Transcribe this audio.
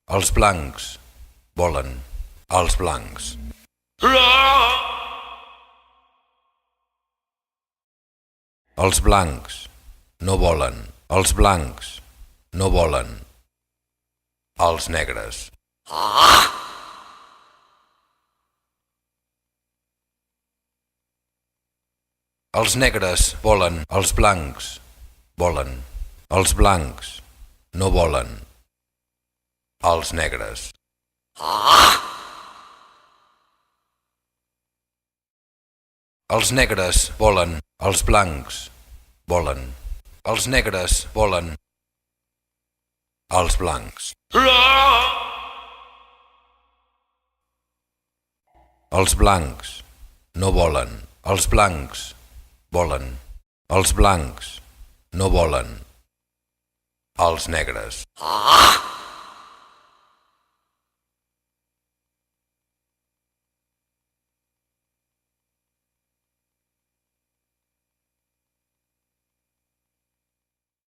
Els blancs volen, els blancs. Els blancs no volen, els blancs no volen, els negres. Els negres volen, els blancs volen, els blancs no volen, els negres. Els negres volen, els blancs volen, els negres volen, els blancs. Els blancs no volen, els blancs volen, els blancs no volen, els negres.